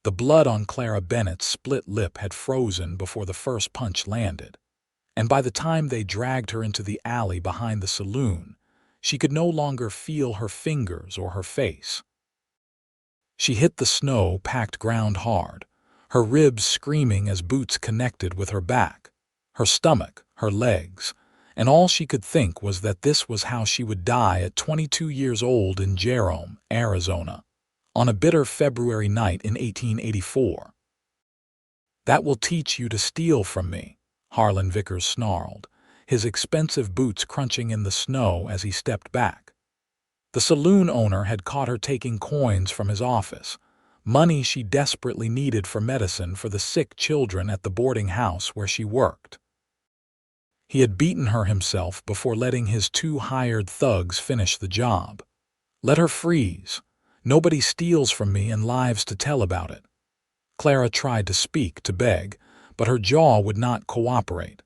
The blood on Clara Bennett's split lip had frozen before the first punch landed, and by the time they dragged her into the alley behind the saloon, she could no longer feel her fingers or her face. She hit the snow-packed ground hard, her ribs screaming as boots connected with her back, her stomach, her legs, and all she could think was that this was how she would die at 22 years old in Jerome, Arizona, on a bitter February night in 1884. "That will teach you to steal from me," Harlan Vickers snarled, his expensive boots crunching in the snow as he stepped back. The saloon owner had caught her taking coins from his office, money she desperately needed for medicine for the sick children at the boarding house where she worked. He had beaten her himself before letting his 2 hired thugs finish the job. "Let her freeze. Nobody steals from me and lives to tell about it." Clara tried to speak, to beg, but her jaw would not cooperate.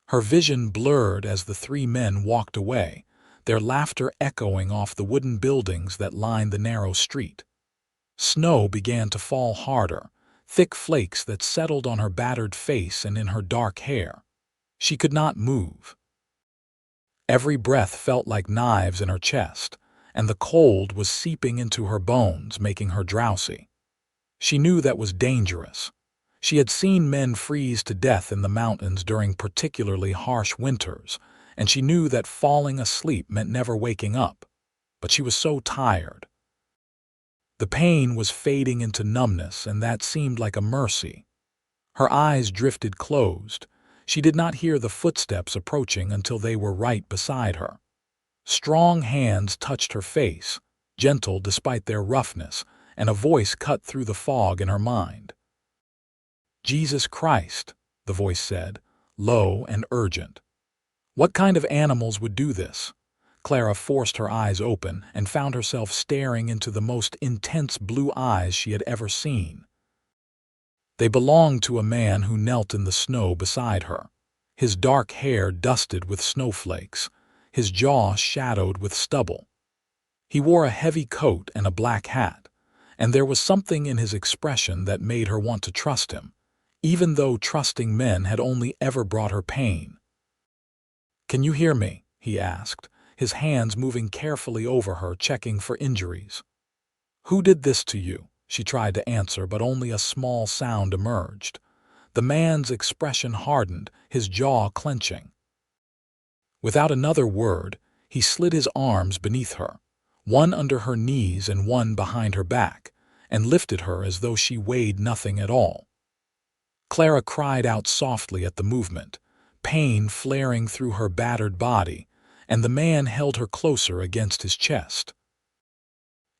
Her vision blurred as the 3 men walked away, their laughter echoing off the wooden buildings that lined the narrow street. Snow began to fall harder, thick flakes that settled on her battered face and in her dark hair. She could not move. Every breath felt like knives in her chest, and the cold was seeping into her bones, making her drowsy. She knew that was dangerous. She had seen men freeze to death in the mountains during particularly harsh winters, and she knew that falling asleep meant never waking up. But she was so tired. The pain was fading into numbness, and that seemed like a mercy. Her eyes drifted closed. She did not hear the footsteps approaching until they were right beside her. Strong hands touched her face, gentle despite their roughness, and a voice cut through the fog in her mind. "Jesus Christ," the voice said, low and urgent. What kind of animals would do this? Clara forced her eyes open and found herself staring into the most intense blue eyes she had ever seen. They belonged to a man who knelt in the snow beside her, his dark hair dusted with snowflakes, his jaw shadowed with stubble. He wore a heavy coat and a black hat, and there was something in his expression that made her want to trust him, even though trusting men had only ever brought her pain. "Can you hear me?" he asked, his hands moving carefully over her, checking for injuries. "Who did this to you?" She tried to answer, but only a small sound emerged. The man's expression hardened, his jaw clenching. Without another word, he slid his arms beneath her, one under her knees and one behind her back, and lifted her as though she weighed nothing at all. Clara cried out softly at the movement, pain flaring through her battered body, and the man held her closer against his chest.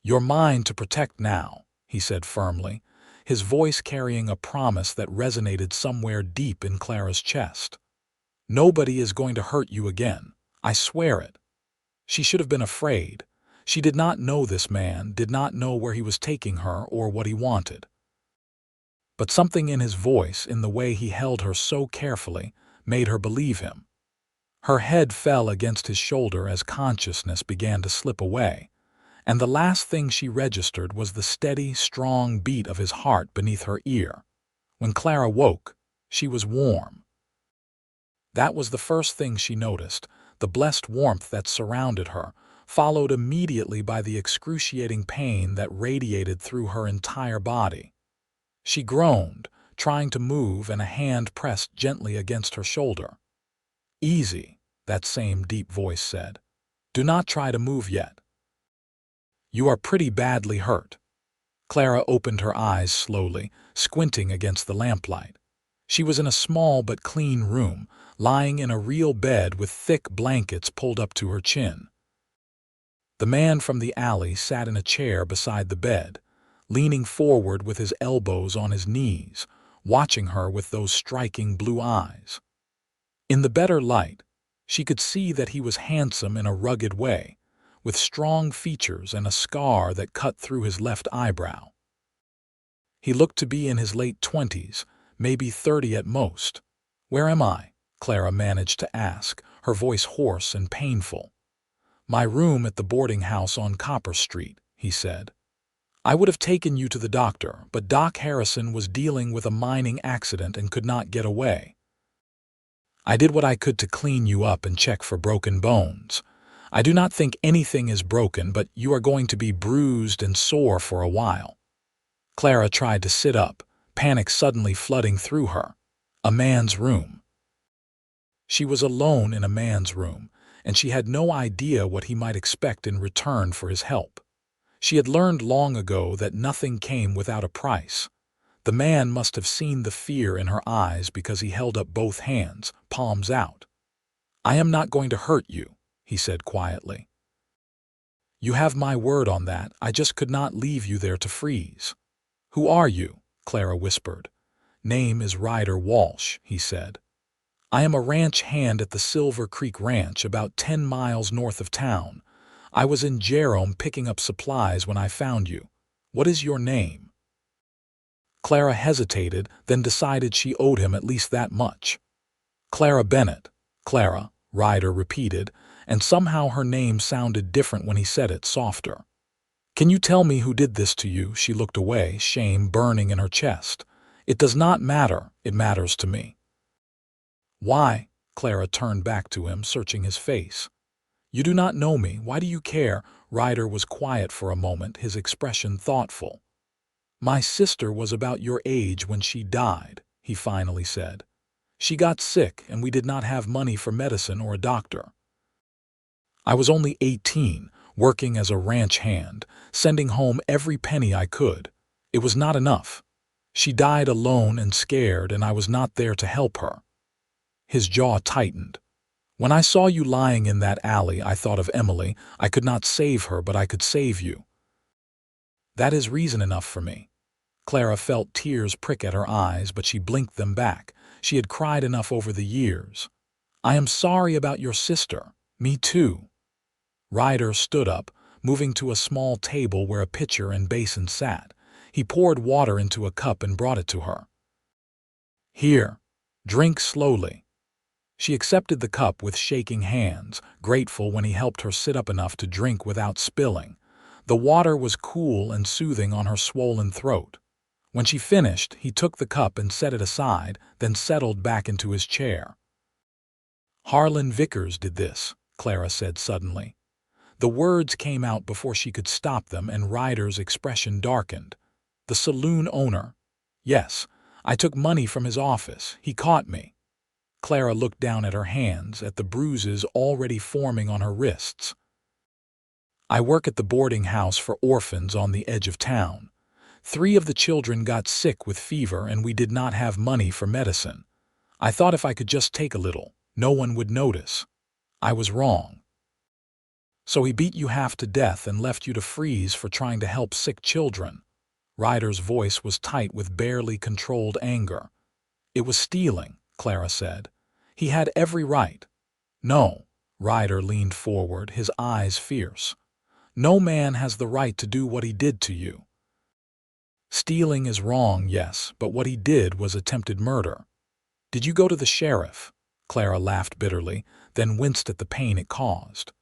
"You're mine to protect now," he said firmly, his voice carrying a promise that resonated somewhere deep in Clara's chest. "Nobody is going to hurt you again. I swear it." She should have been afraid. She did not know this man, did not know where he was taking her or what he wanted. But something in his voice, in the way he held her so carefully, made her believe him. Her head fell against his shoulder as consciousness began to slip away, and the last thing she registered was the steady, strong beat of his heart beneath her ear. When Clara woke, she was warm. That was the first thing she noticed, the blessed warmth that surrounded her, followed immediately by the excruciating pain that radiated through her entire body. She groaned, trying to move, and a hand pressed gently against her shoulder. "Easy," that same deep voice said. "Do not try to move yet. You are pretty badly hurt." Clara opened her eyes slowly, squinting against the lamplight. She was in a small but clean room, lying in a real bed with thick blankets pulled up to her chin. The man from the alley sat in a chair beside the bed, leaning forward with his elbows on his knees, watching her with those striking blue eyes. In the better light, she could see that he was handsome in a rugged way, with strong features and a scar that cut through his left eyebrow. He looked to be in his late 20s, maybe 30 at most. "Where am I?" Clara managed to ask, her voice hoarse and painful. "My room at the boarding house on Copper Street," he said. I would have taken you to the doctor, but Doc Harrison was dealing with a mining accident and could not get away. I did what I could to clean you up and check for broken bones. I do not think anything is broken, but you are going to be bruised and sore for a while." Clara tried to sit up, panic suddenly flooding through her. A man's room. She was alone in a man's room, and she had no idea what he might expect in return for his help. She had learned long ago that nothing came without a price. The man must have seen the fear in her eyes because he held up both hands, palms out. "I am not going to hurt you," he said quietly. "You have my word on that. I just could not leave you there to freeze." "Who are you?" Clara whispered. "Name is Ryder Walsh," he said. "I am a ranch hand at the Silver Creek Ranch, about 10 miles north of town. I was in Jerome picking up supplies when I found you. What is your name?" Clara hesitated, then decided she owed him at least that much. "Clara Bennett." "Clara," Ryder repeated, and somehow her name sounded different when he said it, softer. "Can you tell me who did this to you?" She looked away, shame burning in her chest. "It does not matter. It matters to me." "Why?" Clara turned back to him, searching his face. "You do not know me. Why do you care?" Ryder was quiet for a moment, his expression thoughtful. "My sister was about your age when she died," he finally said. "She got sick, and we did not have money for medicine or a doctor. I was only 18, working as a ranch hand, sending home every penny I could. It was not enough. She died alone and scared, and I was not there to help her." His jaw tightened. "When I saw you lying in that alley, I thought of Emily. I could not save her, but I could save you. That is reason enough for me." Clara felt tears prick at her eyes, but she blinked them back. She had cried enough over the years. "I am sorry about your sister." "Me too." Ryder stood up, moving to a small table where a pitcher and basin sat. He poured water into a cup and brought it to her. "Here, drink slowly." She accepted the cup with shaking hands, grateful when he helped her sit up enough to drink without spilling. The water was cool and soothing on her swollen throat. When she finished, he took the cup and set it aside, then settled back into his chair. "Harlan Vickers did this," Clara said suddenly. The words came out before she could stop them, and Ryder's expression darkened. "The saloon owner?" "Yes. I took money from his office. He caught me." Clara looked down at her hands, at the bruises already forming on her wrists. "I work at the boarding house for orphans on the edge of town. 3 of the children got sick with fever, and we did not have money for medicine. I thought if I could just take a little, no one would notice. I was wrong. So he beat you half to death and left you to freeze for trying to help sick children." Ryder's voice was tight with barely controlled anger. "It was stealing," Clara said. "He had every right." "No." Ryder leaned forward, his eyes fierce. "No man has the right to do what he did to you. Stealing is wrong, yes, but what he did was attempted murder." "Did you go to the sheriff?" Clara laughed bitterly, then winced at the pain it caused.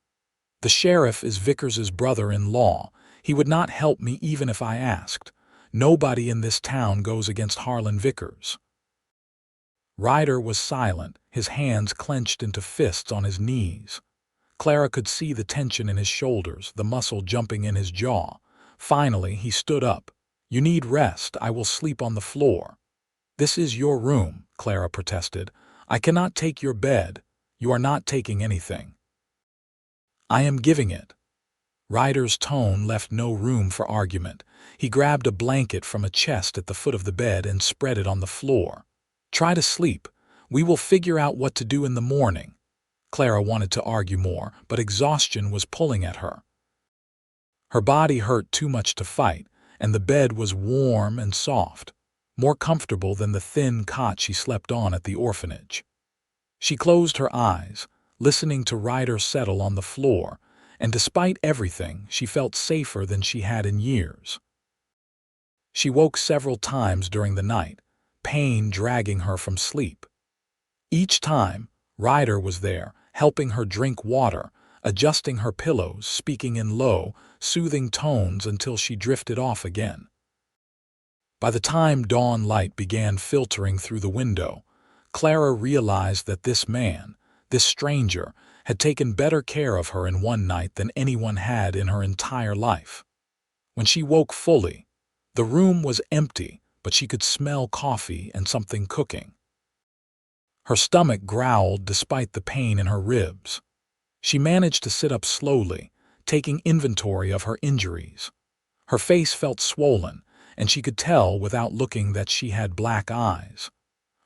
"The sheriff is Vickers's brother-in-law. He would not help me even if I asked. Nobody in this town goes against Harlan Vickers." Ryder was silent, his hands clenched into fists on his knees. Clara could see the tension in his shoulders, the muscle jumping in his jaw. Finally, he stood up. "You need rest. I will sleep on the floor." "This is your room," Clara protested. "I cannot take your bed." "You are not taking anything." "I am giving it." Ryder's tone left no room for argument. He grabbed a blanket from a chest at the foot of the bed and spread it on the floor. "Try to sleep. We will figure out what to do in the morning." Clara wanted to argue more, but exhaustion was pulling at her. Her body hurt too much to fight, and the bed was warm and soft, more comfortable than the thin cot she slept on at the orphanage. She closed her eyes, listening to Ryder settle on the floor, and despite everything, she felt safer than she had in years. She woke several times during the night, pain dragging her from sleep. Each time, Ryder was there, helping her drink water, adjusting her pillows, speaking in low, soothing tones until she drifted off again. By the time dawn light began filtering through the window, Clara realized that this man, this stranger, had taken better care of her in one night than anyone had in her entire life. When she woke fully, the room was empty, but she could smell coffee and something cooking. Her stomach growled despite the pain in her ribs. She managed to sit up slowly, taking inventory of her injuries. Her face felt swollen, and she could tell without looking that she had black eyes.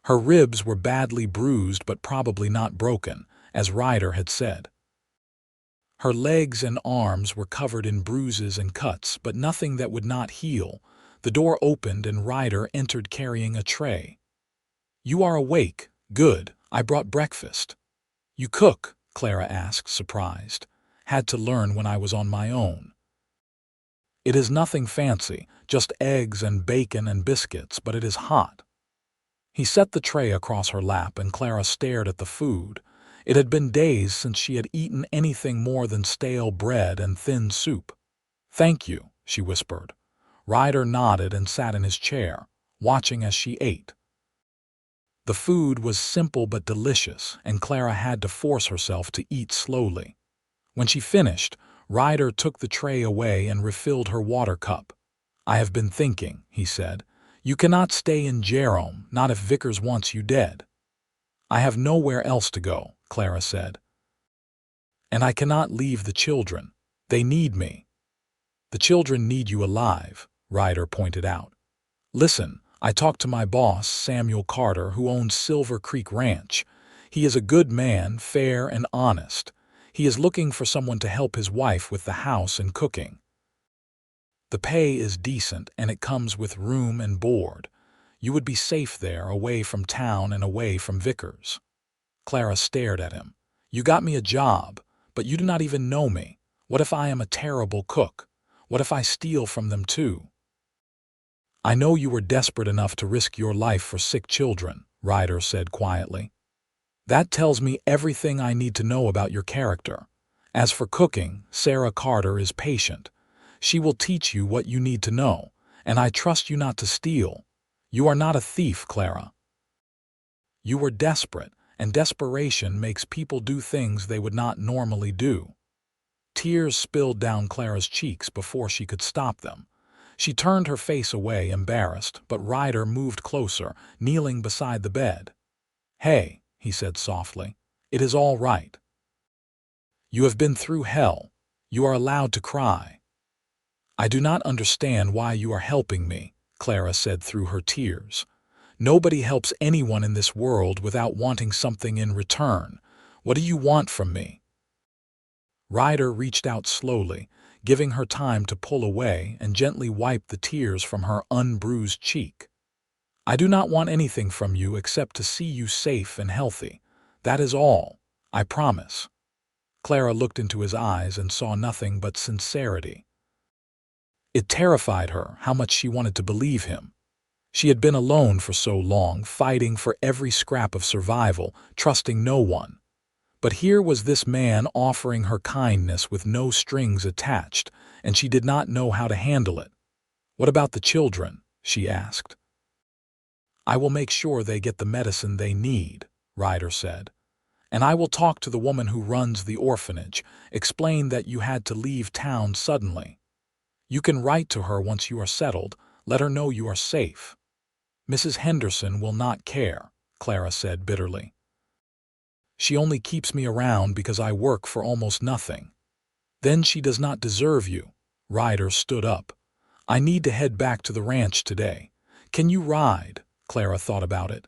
Her ribs were badly bruised but probably not broken, as Ryder had said. Her legs and arms were covered in bruises and cuts, but nothing that would not heal. The door opened and Ryder entered carrying a tray. "You are awake. Good. I brought breakfast." "You cook?" Clara asked, surprised. "Had to learn when I was on my own." "It is nothing fancy, just eggs and bacon and biscuits, but it is hot." He set the tray across her lap and Clara stared at the food. It had been days since she had eaten anything more than stale bread and thin soup. "Thank you," she whispered. Ryder nodded and sat in his chair, watching as she ate. The food was simple but delicious, and Clara had to force herself to eat slowly. When she finished, Ryder took the tray away and refilled her water cup. "I have been thinking," he said. "You cannot stay in Jerome, not if Vickers wants you dead." "I have nowhere else to go," Clara said. "And I cannot leave the children. They need me." "The children need you alive," Ryder pointed out. "Listen, I talked to my boss, Samuel Carter, who owns Silver Creek Ranch. He is a good man, fair and honest. He is looking for someone to help his wife with the house and cooking. The pay is decent, and it comes with room and board. You would be safe there, away from town and away from Vickers." Clara stared at him. "You got me a job, but you do not even know me. What if I am a terrible cook? What if I steal from them too?" "I know you were desperate enough to risk your life for sick children," Ryder said quietly. "That tells me everything I need to know about your character. As for cooking, Sarah Carter is patient. She will teach you what you need to know, and I trust you not to steal. You are not a thief, Clara." "You were desperate, and desperation makes people do things they would not normally do." Tears spilled down Clara's cheeks before she could stop them. She turned her face away, embarrassed, but Ryder moved closer, kneeling beside the bed. "Hey," he said softly, "it is all right. You have been through hell. You are allowed to cry." "I do not understand why you are helping me," Clara said through her tears. "Nobody helps anyone in this world without wanting something in return. What do you want from me?" Ryder reached out slowly, giving her time to pull away and gently wipe the tears from her unbruised cheek. "I do not want anything from you except to see you safe and healthy. That is all. I promise." Clara looked into his eyes and saw nothing but sincerity. It terrified her how much she wanted to believe him. She had been alone for so long, fighting for every scrap of survival, trusting no one. But here was this man offering her kindness with no strings attached, and she did not know how to handle it. "What about the children?" she asked. "I will make sure they get the medicine they need," Ryder said. "And I will talk to the woman who runs the orphanage, explain that you had to leave town suddenly. You can write to her once you are settled, let her know you are safe." "Mrs. Henderson will not care," Clara said bitterly. "She only keeps me around because I work for almost nothing." "Then she does not deserve you." Ryder stood up. "I need to head back to the ranch today. Can you ride?" Clara thought about it.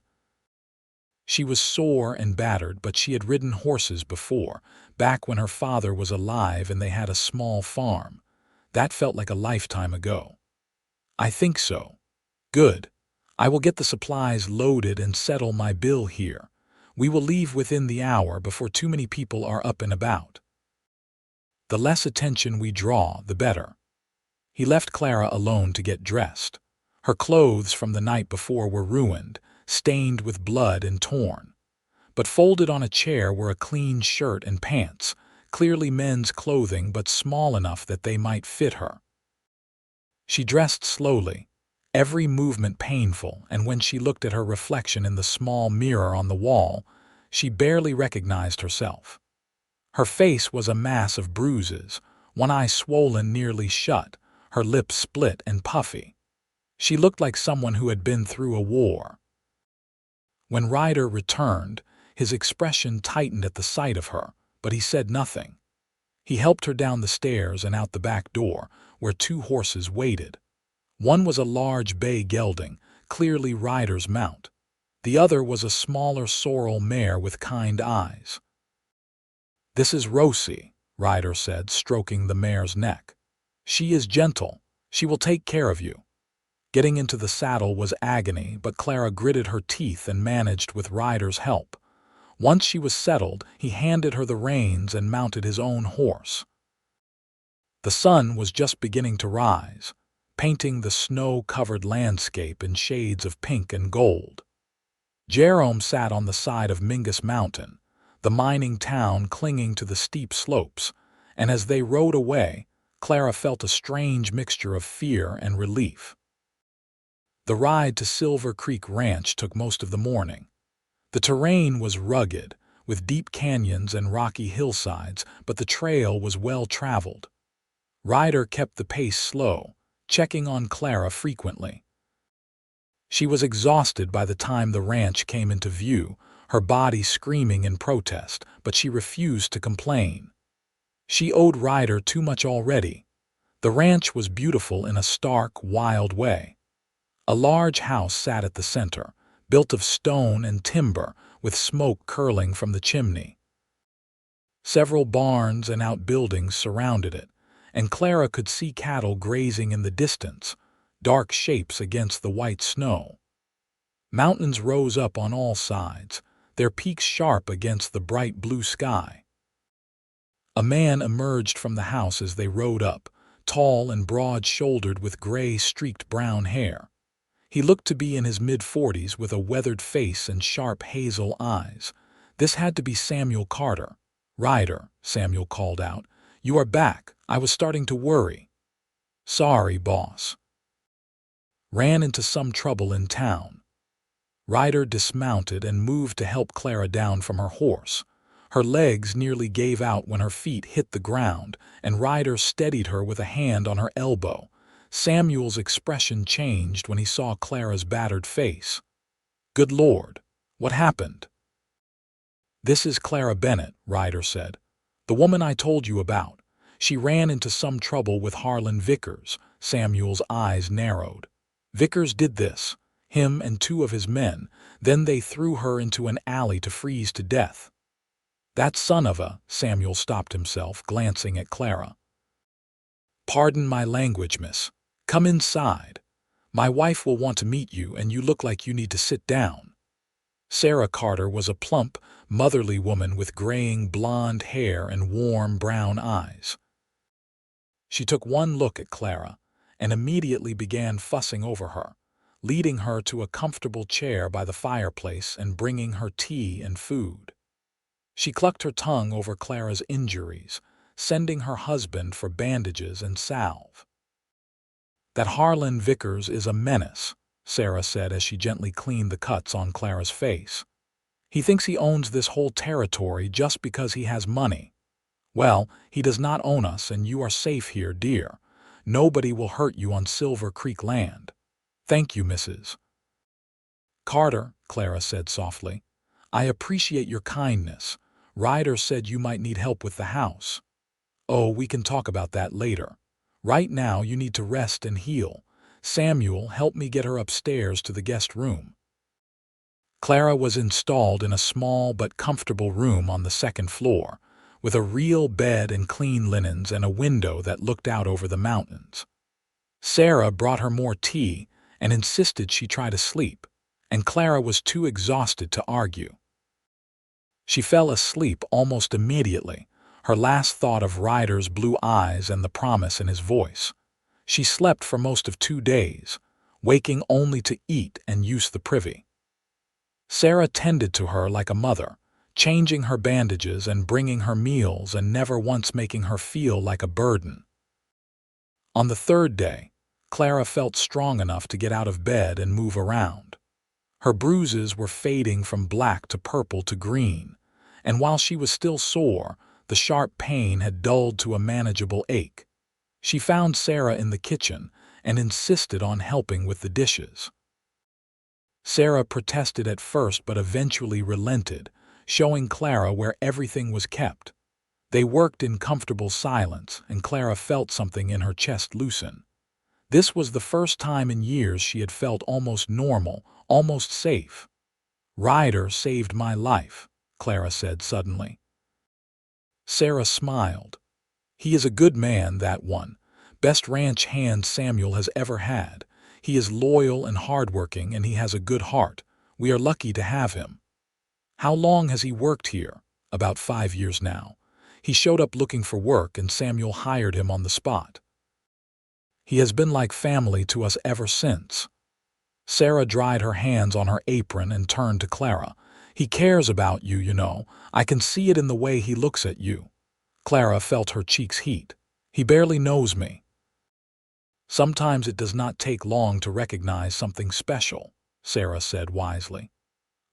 She was sore and battered, but she had ridden horses before, back when her father was alive and they had a small farm. That felt like a lifetime ago. "I think so." "Good. I will get the supplies loaded and settle my bill here. We will leave within the hour before too many people are up and about. The less attention we draw, the better." He left Clara alone to get dressed. Her clothes from the night before were ruined, stained with blood and torn. But folded on a chair were a clean shirt and pants. clearly men's clothing but small enough that they might fit her. She dressed slowly, every movement painful, and when she looked at her reflection in the small mirror on the wall, she barely recognized herself. Her face was a mass of bruises, one eye swollen nearly shut, her lips split and puffy. She looked like someone who had been through a war. When Ryder returned, his expression tightened at the sight of her, but he said nothing. He helped her down the stairs and out the back door, where two horses waited. One was a large bay gelding, clearly Ryder's mount. The other was a smaller sorrel mare with kind eyes. "This is Rosie," Ryder said, stroking the mare's neck. "She is gentle. She will take care of you." Getting into the saddle was agony, but Clara gritted her teeth and managed with Ryder's help. Once she was settled, he handed her the reins and mounted his own horse. The sun was just beginning to rise, painting the snow-covered landscape in shades of pink and gold. Jerome sat on the side of Mingus Mountain, the mining town clinging to the steep slopes, and as they rode away, Clara felt a strange mixture of fear and relief. The ride to Silver Creek Ranch took most of the morning. The terrain was rugged, with deep canyons and rocky hillsides, but the trail was well-traveled. Ryder kept the pace slow, checking on Clara frequently. She was exhausted by the time the ranch came into view, her body screaming in protest, but she refused to complain. She owed Ryder too much already. The ranch was beautiful in a stark, wild way. A large house sat at the center, built of stone and timber, with smoke curling from the chimney. Several barns and outbuildings surrounded it, and Clara could see cattle grazing in the distance, dark shapes against the white snow. Mountains rose up on all sides, their peaks sharp against the bright blue sky. A man emerged from the house as they rode up, tall and broad-shouldered with gray-streaked brown hair. He looked to be in his mid-40s with a weathered face and sharp hazel eyes. This had to be Samuel Carter. "Ryder," Samuel called out, "you are back. I was starting to worry." "Sorry, boss. Ran into some trouble in town." Ryder dismounted and moved to help Clara down from her horse. Her legs nearly gave out when her feet hit the ground, and Ryder steadied her with a hand on her elbow. Samuel's expression changed when he saw Clara's battered face. "Good Lord, what happened?" "This is Clara Bennett," Ryder said. "The woman I told you about. She ran into some trouble with Harlan Vickers." Samuel's eyes narrowed. "Vickers did this, him and two of his men, then they threw her into an alley to freeze to death." "That son of a—" Samuel stopped himself, glancing at Clara. "Pardon my language, miss. Come inside. My wife will want to meet you, and you look like you need to sit down." Sarah Carter was a plump, motherly woman with graying blonde hair and warm brown eyes. She took one look at Clara and immediately began fussing over her, leading her to a comfortable chair by the fireplace and bringing her tea and food. She clucked her tongue over Clara's injuries, sending her husband for bandages and salve. "That Harlan Vickers is a menace," Sarah said as she gently cleaned the cuts on Clara's face. "He thinks he owns this whole territory just because he has money. Well, he does not own us, and you are safe here, dear. Nobody will hurt you on Silver Creek land. Thank you, Mrs. Carter," Clara said softly. "I appreciate your kindness. Ryder said you might need help with the house." "Oh, we can talk about that later. Right now you need to rest and heal. Samuel, help me get her upstairs to the guest room." Clara was installed in a small but comfortable room on the second floor, with a real bed and clean linens and a window that looked out over the mountains. Sarah brought her more tea and insisted she try to sleep, and Clara was too exhausted to argue. She fell asleep almost immediately, her last thought of Ryder's blue eyes and the promise in his voice. She slept for most of 2 days, waking only to eat and use the privy. Sarah tended to her like a mother, changing her bandages and bringing her meals and never once making her feel like a burden. On the third day, Clara felt strong enough to get out of bed and move around. Her bruises were fading from black to purple to green, and while she was still sore, the sharp pain had dulled to a manageable ache. She found Sarah in the kitchen and insisted on helping with the dishes. Sarah protested at first but eventually relented, showing Clara where everything was kept. They worked in comfortable silence, and Clara felt something in her chest loosen. This was the first time in years she had felt almost normal, almost safe. "Ryder saved my life," Clara said suddenly. Sarah smiled. "He is a good man, that one. Best ranch hand Samuel has ever had. He is loyal and hardworking, and he has a good heart. We are lucky to have him." "How long has he worked here?" "About 5 years now. He showed up looking for work, and Samuel hired him on the spot. He has been like family to us ever since." Sarah dried her hands on her apron and turned to Clara. "He cares about you, you know. I can see it in the way he looks at you." Clara felt her cheeks heat. "He barely knows me." "Sometimes it does not take long to recognize something special," Sarah said wisely.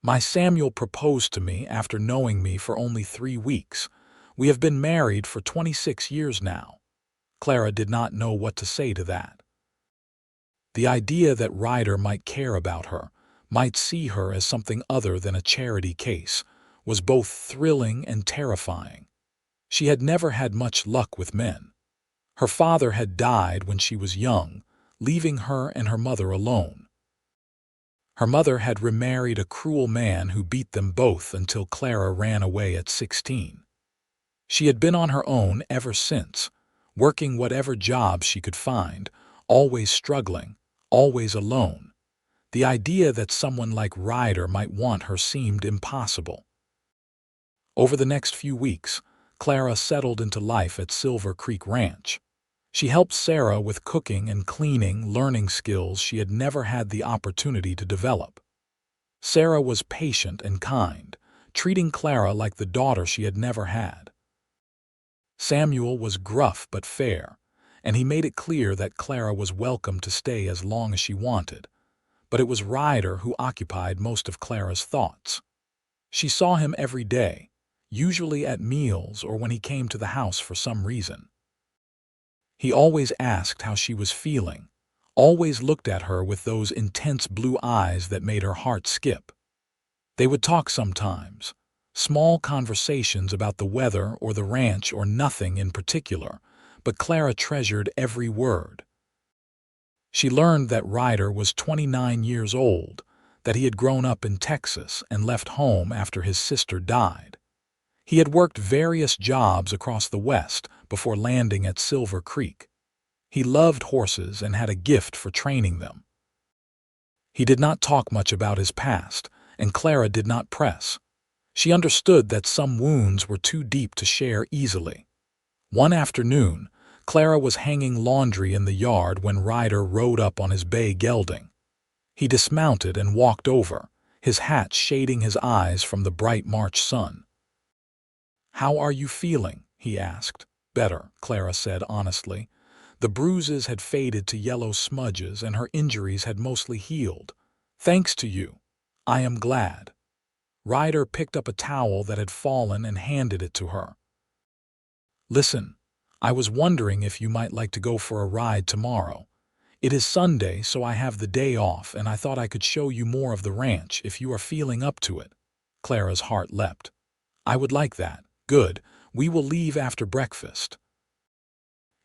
"My Samuel proposed to me after knowing me for only 3 weeks. We have been married for 26 years now." Clara did not know what to say to that. The idea that Ryder might care about her, might see her as something other than a charity case, was both thrilling and terrifying. She had never had much luck with men. Her father had died when she was young, leaving her and her mother alone. Her mother had remarried a cruel man who beat them both until Clara ran away at 16. She had been on her own ever since, working whatever job she could find, always struggling, always alone. The idea that someone like Ryder might want her seemed impossible. Over the next few weeks, Clara settled into life at Silver Creek Ranch. She helped Sarah with cooking and cleaning, learning skills she had never had the opportunity to develop. Sarah was patient and kind, treating Clara like the daughter she had never had. Samuel was gruff but fair, and he made it clear that Clara was welcome to stay as long as she wanted. But it was Ryder who occupied most of Clara's thoughts. She saw him every day, usually at meals or when he came to the house for some reason. He always asked how she was feeling, always looked at her with those intense blue eyes that made her heart skip. They would talk sometimes, small conversations about the weather or the ranch or nothing in particular, but Clara treasured every word. She learned that Ryder was 29 years old, that he had grown up in Texas and left home after his sister died. He had worked various jobs across the West before landing at Silver Creek. He loved horses and had a gift for training them. He did not talk much about his past, and Clara did not press. She understood that some wounds were too deep to share easily. One afternoon, Clara was hanging laundry in the yard when Ryder rode up on his bay gelding. He dismounted and walked over, his hat shading his eyes from the bright March sun. "How are you feeling?" he asked. "Better," Clara said honestly. The bruises had faded to yellow smudges and her injuries had mostly healed. "Thanks to you. I am glad." Ryder picked up a towel that had fallen and handed it to her. "Listen, I was wondering if you might like to go for a ride tomorrow. It is Sunday, so I have the day off, and I thought I could show you more of the ranch if you are feeling up to it." Clara's heart leapt. "I would like that. Good. We will leave after breakfast."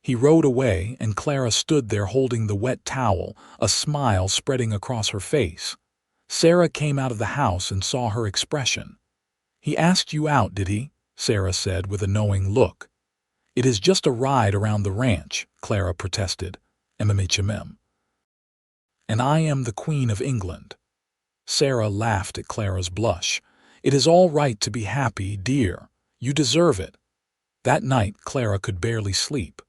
He rode away, and Clara stood there holding the wet towel, a smile spreading across her face. Sarah came out of the house and saw her expression. "He asked you out, did he?" Sarah said with a knowing look. "It is just a ride around the ranch," Clara protested. "Mm. And I am the Queen of England." Sarah laughed at Clara's blush. "It is all right to be happy, dear. You deserve it." That night, Clara could barely sleep.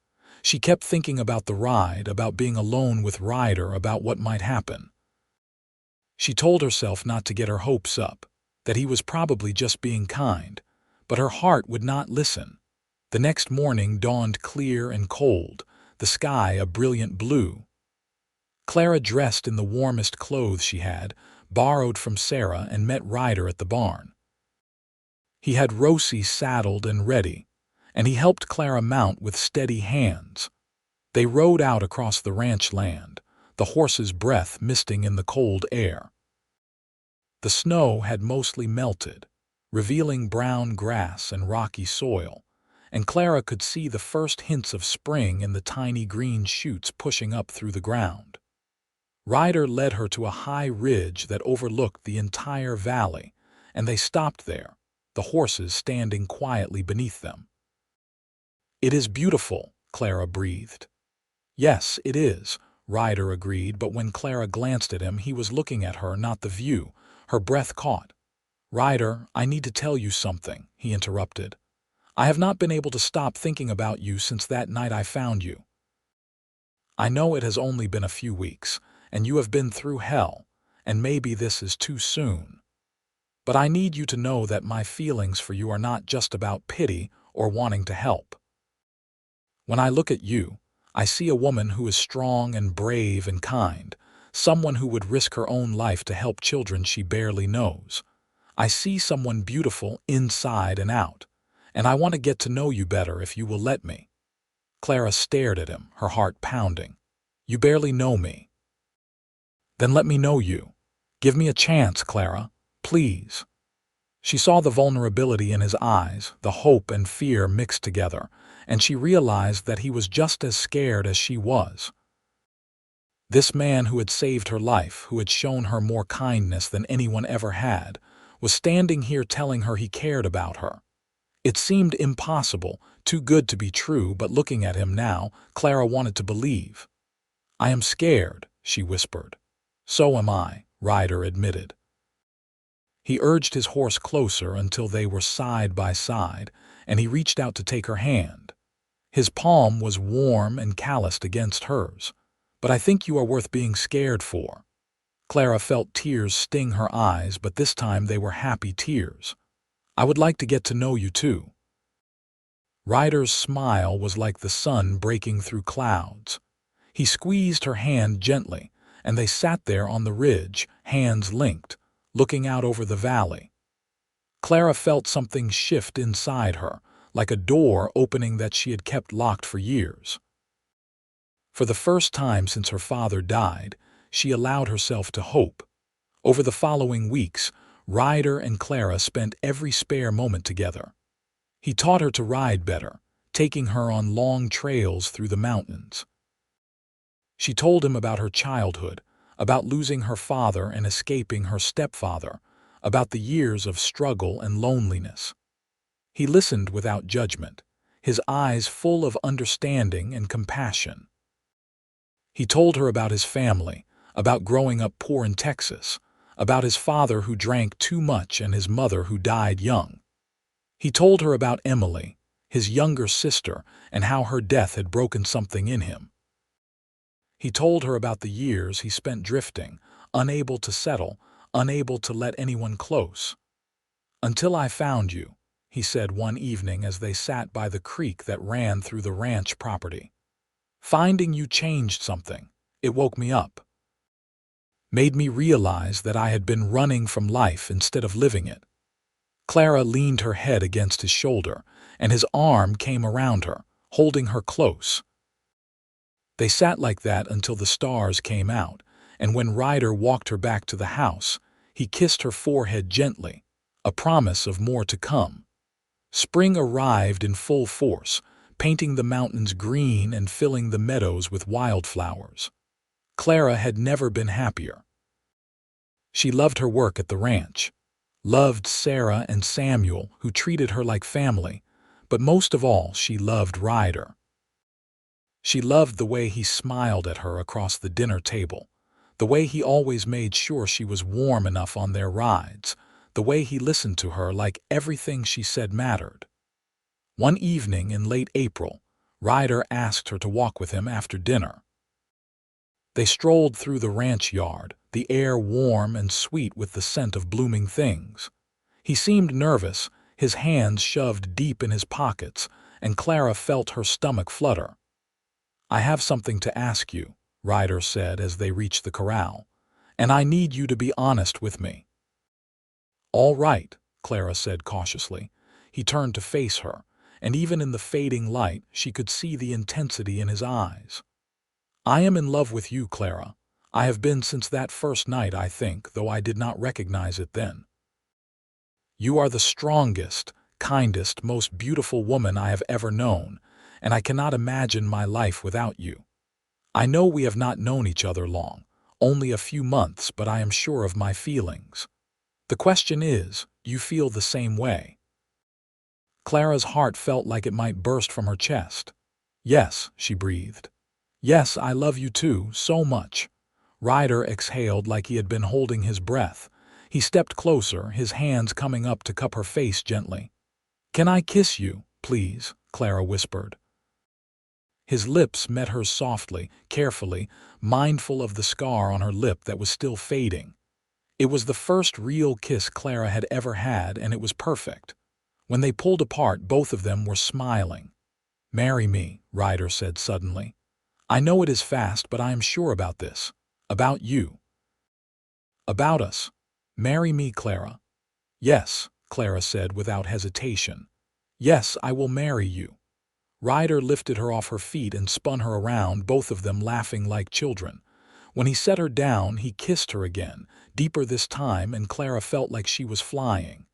She kept thinking about the ride, about being alone with Ryder, about what might happen. She told herself not to get her hopes up, that he was probably just being kind, but her heart would not listen. The next morning dawned clear and cold, the sky a brilliant blue. Clara dressed in the warmest clothes she had, borrowed from Sarah, and met Ryder at the barn. He had Rosie saddled and ready, and he helped Clara mount with steady hands. They rode out across the ranch land, the horse's breath misting in the cold air. The snow had mostly melted, revealing brown grass and rocky soil, and Clara could see the first hints of spring in the tiny green shoots pushing up through the ground. Ryder led her to a high ridge that overlooked the entire valley, and they stopped there, the horses standing quietly beneath them. "It is beautiful," Clara breathed. "Yes, it is," Ryder agreed, but when Clara glanced at him, he was looking at her, not the view. Her breath caught. "Ryder, I need to tell you something," he interrupted. "I have not been able to stop thinking about you since that night I found you. I know it has only been a few weeks, and you have been through hell, and maybe this is too soon. But I need you to know that my feelings for you are not just about pity or wanting to help. When I look at you, I see a woman who is strong and brave and kind, someone who would risk her own life to help children she barely knows. I see someone beautiful inside and out, and I want to get to know you better if you will let me." Clara stared at him, her heart pounding. "You barely know me." "Then let me know you. Give me a chance, Clara, please." She saw the vulnerability in his eyes, the hope and fear mixed together, and she realized that he was just as scared as she was. This man who had saved her life, who had shown her more kindness than anyone ever had, was standing here telling her he cared about her. It seemed impossible, too good to be true, but looking at him now, Clara wanted to believe. "I am scared," she whispered. "So am I," Ryder admitted. He urged his horse closer until they were side by side, and he reached out to take her hand. His palm was warm and calloused against hers. "But I think you are worth being scared for." Clara felt tears sting her eyes, but this time they were happy tears. "I would like to get to know you too." Ryder's smile was like the sun breaking through clouds. He squeezed her hand gently, and they sat there on the ridge, hands linked, looking out over the valley. Clara felt something shift inside her, like a door opening that she had kept locked for years. For the first time since her father died, she allowed herself to hope. Over the following weeks, Ryder and Clara spent every spare moment together. He taught her to ride better, taking her on long trails through the mountains. She told him about her childhood, about losing her father and escaping her stepfather, about the years of struggle and loneliness. He listened without judgment, his eyes full of understanding and compassion. He told her about his family, about growing up poor in Texas, about his father who drank too much and his mother who died young. He told her about Emily, his younger sister, and how her death had broken something in him. He told her about the years he spent drifting, unable to settle, unable to let anyone close. "Until I found you," he said one evening as they sat by the creek that ran through the ranch property. "Finding you changed something. It woke me up. Made me realize that I had been running from life instead of living it." Clara leaned her head against his shoulder, and his arm came around her, holding her close. They sat like that until the stars came out, and when Ryder walked her back to the house, he kissed her forehead gently, a promise of more to come. Spring arrived in full force, painting the mountains green and filling the meadows with wildflowers. Clara had never been happier. She loved her work at the ranch, loved Sarah and Samuel, who treated her like family, but most of all she loved Ryder. She loved the way he smiled at her across the dinner table, the way he always made sure she was warm enough on their rides, the way he listened to her like everything she said mattered. One evening in late April, Ryder asked her to walk with him after dinner. They strolled through the ranch yard, the air warm and sweet with the scent of blooming things. He seemed nervous, his hands shoved deep in his pockets, and Clara felt her stomach flutter. "I have something to ask you," Ryder said as they reached the corral, "and I need you to be honest with me." "All right," Clara said cautiously. He turned to face her, and even in the fading light she could see the intensity in his eyes. "I am in love with you, Clara. I have been since that first night, I think, though I did not recognize it then. You are the strongest, kindest, most beautiful woman I have ever known, and I cannot imagine my life without you. I know we have not known each other long, only a few months, but I am sure of my feelings. The question is, do you feel the same way?" Clara's heart felt like it might burst from her chest. "Yes," she breathed. "Yes, I love you too, so much." Ryder exhaled like he had been holding his breath. He stepped closer, his hands coming up to cup her face gently. "Can I kiss you, please?" Clara whispered. His lips met hers softly, carefully, mindful of the scar on her lip that was still fading. It was the first real kiss Clara had ever had, and it was perfect. When they pulled apart, both of them were smiling. "Marry me," Ryder said suddenly. "I know it is fast, but I am sure about this. About you. About us. Marry me, Clara." "Yes," Clara said without hesitation. "Yes, I will marry you." Ryder lifted her off her feet and spun her around, both of them laughing like children. When he set her down, he kissed her again, deeper this time, and Clara felt like she was flying.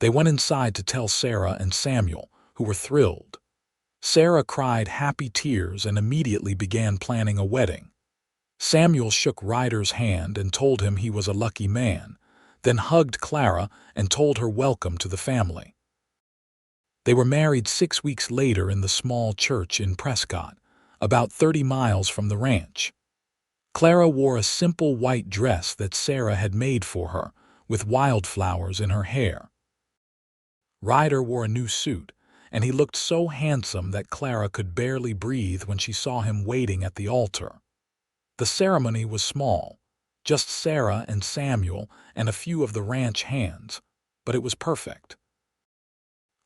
They went inside to tell Sarah and Samuel, who were thrilled. Sarah cried happy tears and immediately began planning a wedding. Samuel shook Ryder's hand and told him he was a lucky man, then hugged Clara and told her welcome to the family. They were married 6 weeks later in the small church in Prescott, about 30 miles from the ranch. Clara wore a simple white dress that Sarah had made for her, with wildflowers in her hair. Ryder wore a new suit, and he looked so handsome that Clara could barely breathe when she saw him waiting at the altar. The ceremony was small, just Sarah and Samuel and a few of the ranch hands, but it was perfect.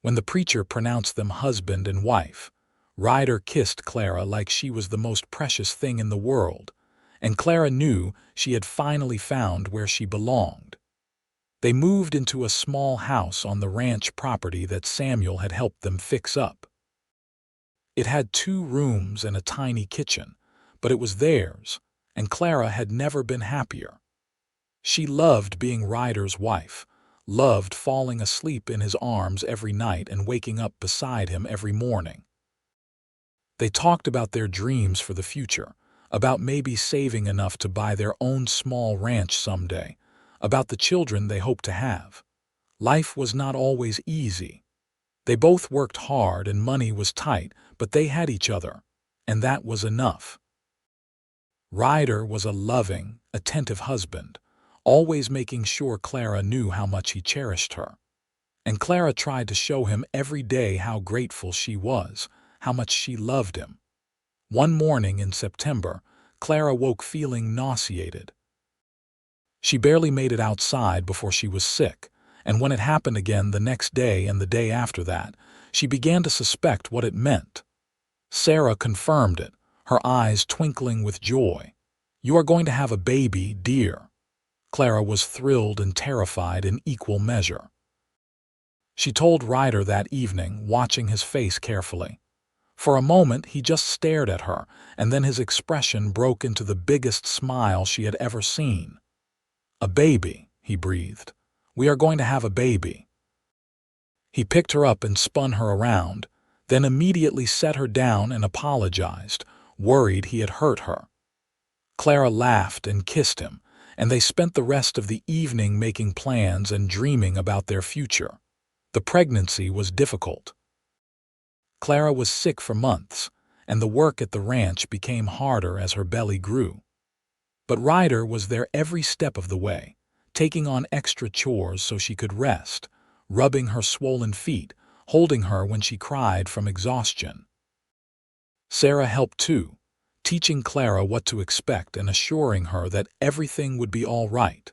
When the preacher pronounced them husband and wife, Ryder kissed Clara like she was the most precious thing in the world, and Clara knew she had finally found where she belonged. They moved into a small house on the ranch property that Samuel had helped them fix up. It had 2 rooms and a tiny kitchen, but it was theirs, and Clara had never been happier. She loved being Ryder's wife, loved falling asleep in his arms every night and waking up beside him every morning. They talked about their dreams for the future, about maybe saving enough to buy their own small ranch someday, about the children they hoped to have. Life was not always easy. They both worked hard and money was tight, but they had each other, and that was enough. Ryder was a loving, attentive husband, always making sure Clara knew how much he cherished her. And Clara tried to show him every day how grateful she was, how much she loved him. One morning in September, Clara woke feeling nauseated. She barely made it outside before she was sick, and when it happened again the next day and the day after that, she began to suspect what it meant. Sarah confirmed it, her eyes twinkling with joy. "You are going to have a baby, dear." Clara was thrilled and terrified in equal measure. She told Ryder that evening, watching his face carefully. For a moment he just stared at her, and then his expression broke into the biggest smile she had ever seen. "A baby," he breathed. "We are going to have a baby." He picked her up and spun her around, then immediately set her down and apologized, worried he had hurt her. Clara laughed and kissed him, and they spent the rest of the evening making plans and dreaming about their future. The pregnancy was difficult. Clara was sick for months, and the work at the ranch became harder as her belly grew. But Ryder was there every step of the way, taking on extra chores so she could rest, rubbing her swollen feet, holding her when she cried from exhaustion. Sarah helped too, teaching Clara what to expect and assuring her that everything would be all right.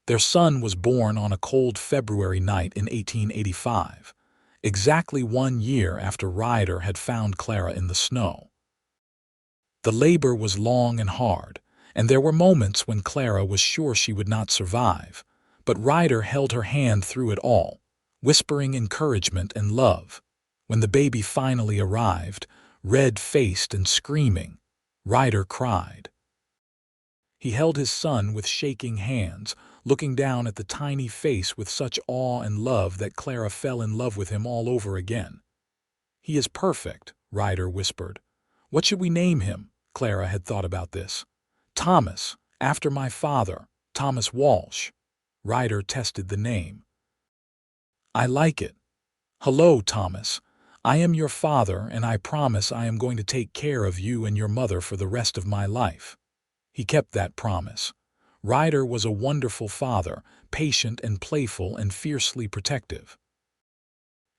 Their son was born on a cold February night in 1885, exactly 1 year after Ryder had found Clara in the snow. The labor was long and hard, and there were moments when Clara was sure she would not survive, but Ryder held her hand through it all, whispering encouragement and love. When the baby finally arrived, red-faced and screaming, Ryder cried. He held his son with shaking hands, looking down at the tiny face with such awe and love that Clara fell in love with him all over again. "He is perfect," Ryder whispered. "What should we name him?" Clara had thought about this. "Thomas, after my father, Thomas Walsh." Ryder tested the name. "I like it. Hello, Thomas. I am your father, and I promise I am going to take care of you and your mother for the rest of my life." He kept that promise. Ryder was a wonderful father, patient and playful and fiercely protective.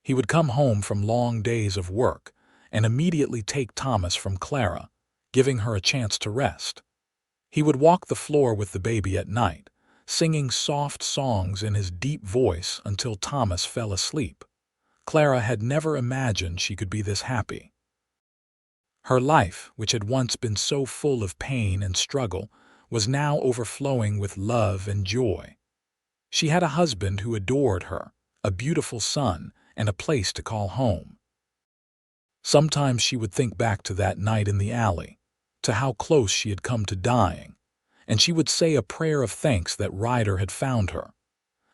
He would come home from long days of work and immediately take Thomas from Clara, giving her a chance to rest. He would walk the floor with the baby at night, singing soft songs in his deep voice until Thomas fell asleep. Clara had never imagined she could be this happy. Her life, which had once been so full of pain and struggle, was now overflowing with love and joy. She had a husband who adored her, a beautiful son, and a place to call home. Sometimes she would think back to that night in the alley, to how close she had come to dying, and she would say a prayer of thanks that Ryder had found her.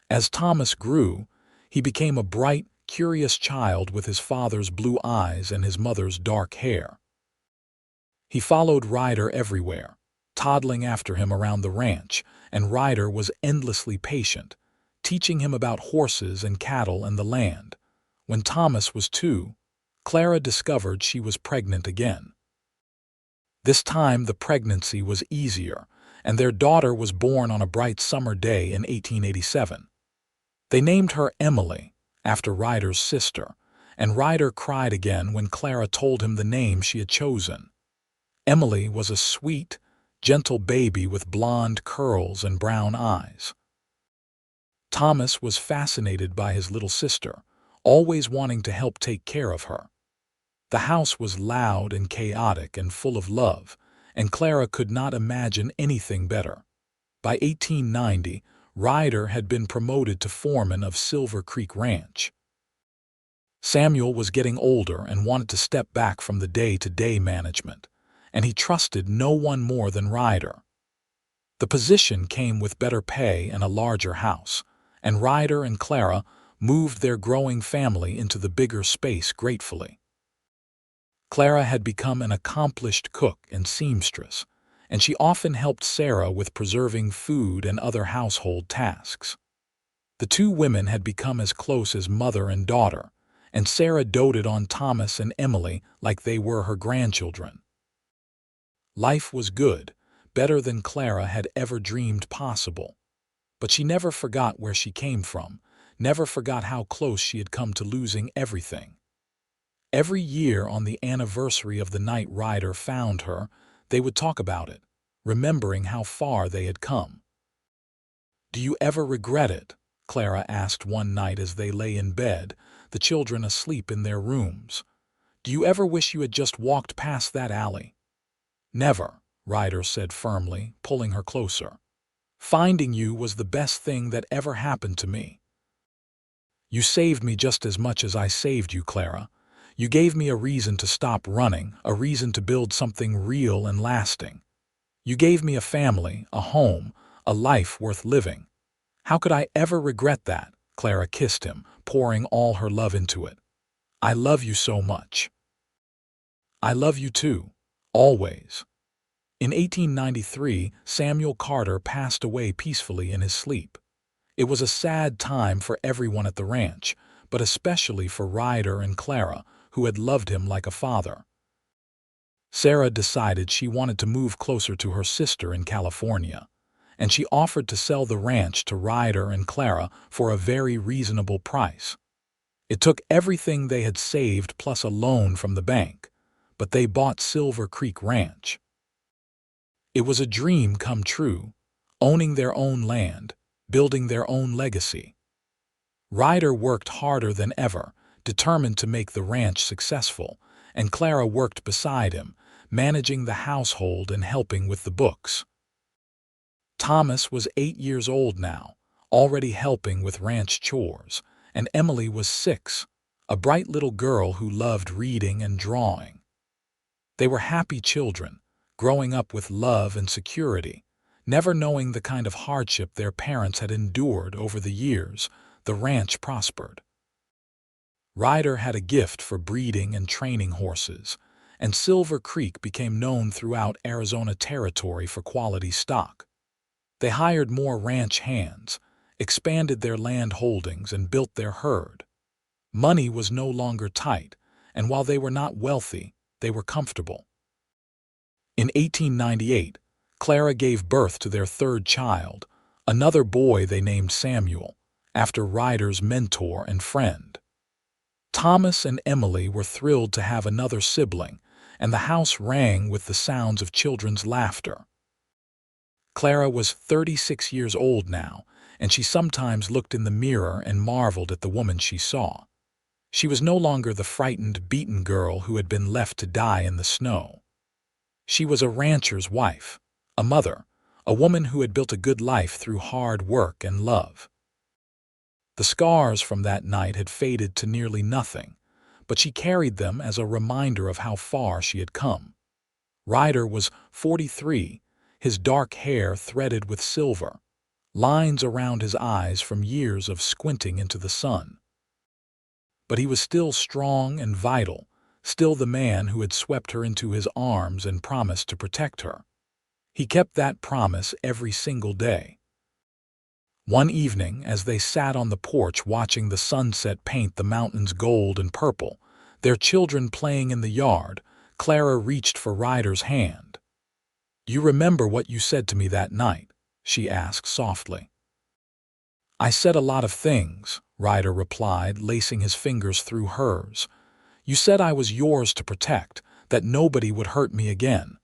As Thomas grew, he became a bright, curious child with his father's blue eyes and his mother's dark hair. He followed Ryder everywhere, toddling after him around the ranch, and Ryder was endlessly patient, teaching him about horses and cattle and the land. When Thomas was 2, Clara discovered she was pregnant again. This time the pregnancy was easier, and their daughter was born on a bright summer day in 1887. They named her Emily, after Ryder's sister, and Ryder cried again when Clara told him the name she had chosen. Emily was a sweet, gentle baby with blonde curls and brown eyes. Thomas was fascinated by his little sister, always wanting to help take care of her. The house was loud and chaotic and full of love, and Clara could not imagine anything better. By 1890, Ryder had been promoted to foreman of Silver Creek Ranch. Samuel was getting older and wanted to step back from the day-to-day management, and he trusted no one more than Ryder. The position came with better pay and a larger house, and Ryder and Clara moved their growing family into the bigger space gratefully. Clara had become an accomplished cook and seamstress, and she often helped Sarah with preserving food and other household tasks. The two women had become as close as mother and daughter, and Sarah doted on Thomas and Emily like they were her grandchildren. Life was good, better than Clara had ever dreamed possible. But she never forgot where she came from, never forgot how close she had come to losing everything. Every year on the anniversary of the night Ryder found her, they would talk about it, remembering how far they had come. "Do you ever regret it?" Clara asked one night as they lay in bed, the children asleep in their rooms. "Do you ever wish you had just walked past that alley?" "Never," Ryder said firmly, pulling her closer. "Finding you was the best thing that ever happened to me. You saved me just as much as I saved you, Clara. You gave me a reason to stop running, a reason to build something real and lasting. You gave me a family, a home, a life worth living. How could I ever regret that?" Clara kissed him, pouring all her love into it. "I love you so much." "I love you too, always." In 1893, Samuel Carter passed away peacefully in his sleep. It was a sad time for everyone at the ranch, but especially for Ryder and Clara, who had loved him like a father. Sarah decided she wanted to move closer to her sister in California, and she offered to sell the ranch to Ryder and Clara for a very reasonable price. It took everything they had saved plus a loan from the bank, but they bought Silver Creek Ranch. It was a dream come true, owning their own land, building their own legacy. Ryder worked harder than ever, determined to make the ranch successful, and Clara worked beside him, managing the household and helping with the books. Thomas was 8 years old now, already helping with ranch chores, and Emily was 6, a bright little girl who loved reading and drawing. They were happy children, growing up with love and security, never knowing the kind of hardship their parents had endured over the years. The ranch prospered. Ryder had a gift for breeding and training horses, and Silver Creek became known throughout Arizona Territory for quality stock. They hired more ranch hands, expanded their land holdings, and built their herd. Money was no longer tight, and while they were not wealthy, they were comfortable. In 1898, Clara gave birth to their third child, another boy they named Samuel, after Ryder's mentor and friend. Thomas and Emily were thrilled to have another sibling, and the house rang with the sounds of children's laughter. Clara was 36 years old now, and she sometimes looked in the mirror and marveled at the woman she saw. She was no longer the frightened, beaten girl who had been left to die in the snow. She was a rancher's wife, a mother, a woman who had built a good life through hard work and love. The scars from that night had faded to nearly nothing, but she carried them as a reminder of how far she had come. Ryder was 43, his dark hair threaded with silver, lines around his eyes from years of squinting into the sun. But he was still strong and vital, still the man who had swept her into his arms and promised to protect her. He kept that promise every single day. One evening, as they sat on the porch watching the sunset paint the mountains gold and purple, their children playing in the yard, Clara reached for Ryder's hand. "You remember what you said to me that night?" she asked softly. "I said a lot of things," Ryder replied, lacing his fingers through hers. "You said I was yours to protect, that nobody would hurt me again.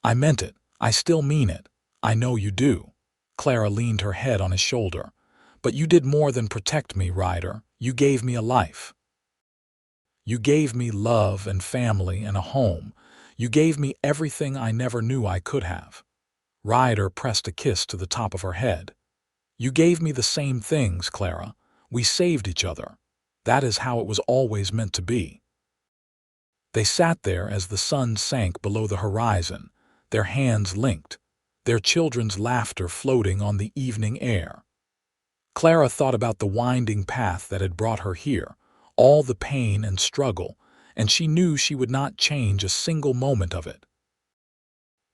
I meant it. I still mean it. I know you do." Clara leaned her head on his shoulder. "But you did more than protect me, Ryder. You gave me a life. You gave me love and family and a home. You gave me everything I never knew I could have." Ryder pressed a kiss to the top of her head. "You gave me the same things, Clara. We saved each other. That is how it was always meant to be." They sat there as the sun sank below the horizon, their hands linked, their children's laughter floating on the evening air. Clara thought about the winding path that had brought her here, all the pain and struggle, and she knew she would not change a single moment of it.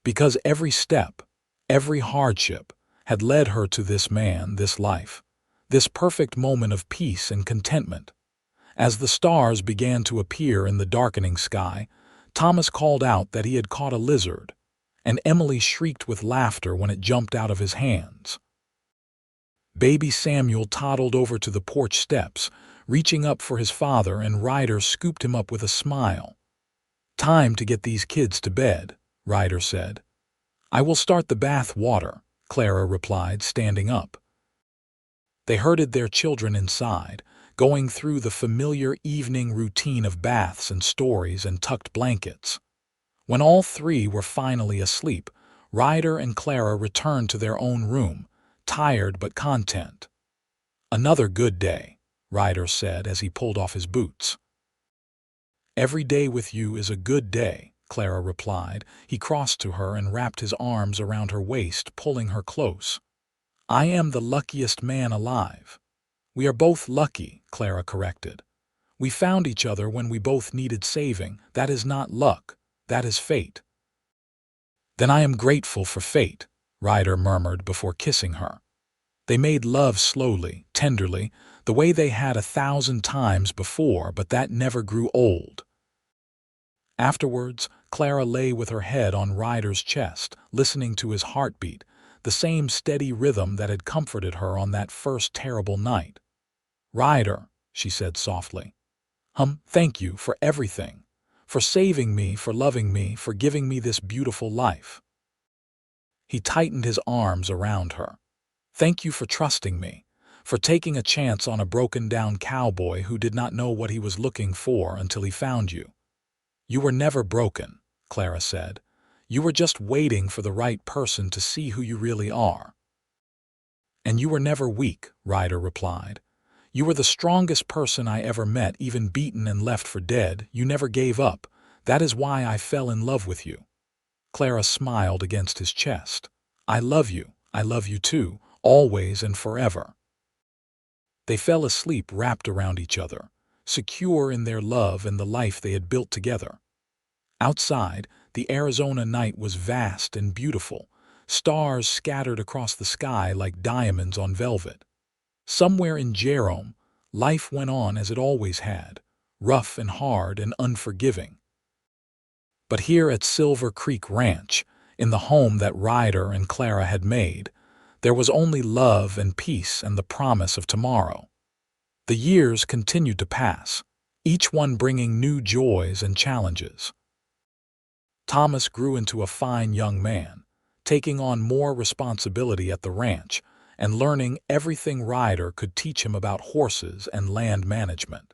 Because every step, every hardship, had led her to this man, this life, this perfect moment of peace and contentment. As the stars began to appear in the darkening sky, Thomas called out that he had caught a lizard, and Emily shrieked with laughter when it jumped out of his hands. Baby Samuel toddled over to the porch steps, reaching up for his father, and Ryder scooped him up with a smile. "Time to get these kids to bed," Ryder said. "I will start the bath water," Clara replied, standing up. They herded their children inside, going through the familiar evening routine of baths and stories and tucked blankets. When all three were finally asleep, Ryder and Clara returned to their own room, tired but content. "Another good day," Ryder said as he pulled off his boots. "Every day with you is a good day," Clara replied. He crossed to her and wrapped his arms around her waist, pulling her close. "I am the luckiest man alive." "We are both lucky," Clara corrected. "We found each other when we both needed saving. That is not luck. That is fate." "Then I am grateful for fate," Ryder murmured before kissing her. They made love slowly, tenderly, the way they had 1,000 times before, but that never grew old. Afterwards, Clara lay with her head on Ryder's chest, listening to his heartbeat, the same steady rhythm that had comforted her on that first terrible night. "Ryder," she said softly, "thank you for everything. For saving me, for loving me, for giving me this beautiful life." He tightened his arms around her. Thank you for trusting me, for taking a chance on a broken-down cowboy who did not know what he was looking for until he found you." "You were never broken," Clara said. "You were just waiting for the right person to see who you really are." "And you were never weak," Ryder replied. "You were the strongest person I ever met, even beaten and left for dead. You never gave up. That is why I fell in love with you." Clara smiled against his chest. "I love you. I love you too, always and forever." They fell asleep wrapped around each other, secure in their love and the life they had built together. Outside, the Arizona night was vast and beautiful, stars scattered across the sky like diamonds on velvet. Somewhere in Jerome, life went on as it always had, rough and hard and unforgiving. But here at Silver Creek Ranch, in the home that Ryder and Clara had made, there was only love and peace and the promise of tomorrow. The years continued to pass, each one bringing new joys and challenges. Thomas grew into a fine young man, taking on more responsibility at the ranch and learning everything Ryder could teach him about horses and land management.